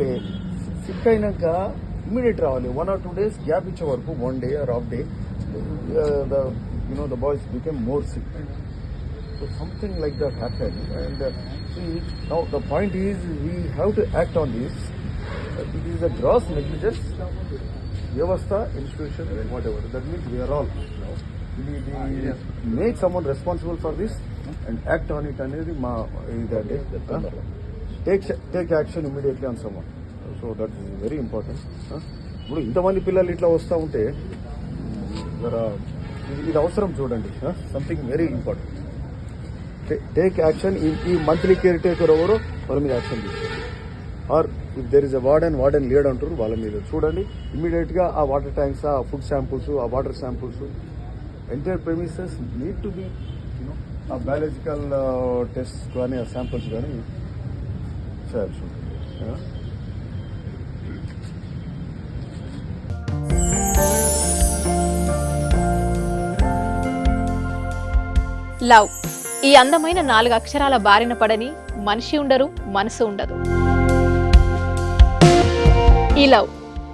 రావాలి, సిక్ అయినాక ఇమీడియట్ రావాలి. 1 or 2 days గ్యాప్ ఇచ్చే వరకు, 1 day or half day, the boys became more sick. So something like that happened. And see, now the point is we have to act on this. It is a gross negligence. Vyavastha, institution, whatever. That means we are all. We make someone responsible for this and act on it. Take action immediately on someone. So that is very important. ఇప్పుడు ఇంతమంది పిల్లలు ఇట్లా వస్తూ ఉంటే ఇది అవసరం చూడండి. Something very important. Take action. ఈ మంత్లీ కేర్ టేకర్ ఎవరో వాళ్ళ మీద యాక్షన్ తీసుకోండి. Or if there is a warden lead అంటారు, వాళ్ళ మీద చూడండి. ఇమ్మీడియట్గా ఆ వాటర్ ట్యాంక్స్, ఆ ఫుడ్ శాంపుల్స్, ఆ water samples, entire premises need to be ఆ బయాలజికల్ టెస్ట్ కానీ ఆ శాంపుల్స్ కానీ చేయాల్సి ఉంటుంది. లవ్, ఈ అందమైన 4 అక్షరాల బారిన పడని మనిషి ఉండరు, మనసు ఉండదు. ఈ లవ్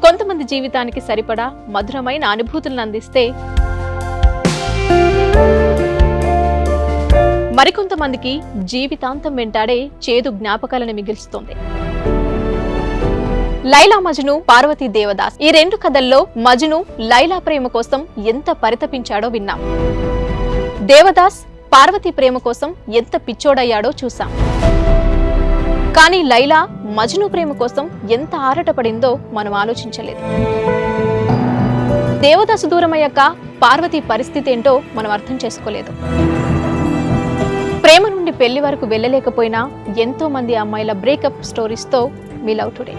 కొంతమంది జీవితానికి సరిపడా మధురమైన అనుభూతులను అందిస్తే, మరికొంతమందికి జీవితాంతం వెంటాడే చేదు జ్ఞాపకాలను మిగిల్చుతోంది. లైలా మజ్ను, పార్వతీ దేవదాస్, ఈ 2 కథల్లో మజ్ను లైలా ప్రేమ కోసం ఎంత పరితపించాడో విన్నాం. దేవదాస్ పార్వతి ప్రేమ కోసం ఎంత పిచ్చోడయ్యాడో చూసాం. కానీ లైలా మజ్ను ప్రేమ కోసం ఎంత ఆరాటపడిందో మనం ఆలోచించలేదు. దేవదాసు దూరమయ్యాక పార్వతి పరిస్థితి ఏంటో మనం అర్థం చేసుకోలేదు. ప్రేమ నుండి పెళ్లి వరకు వెళ్ళలేకపోయినా ఎంతో మంది అమ్మాయిల బ్రేకప్ స్టోరీస్తో మీ లవ్ టుడే.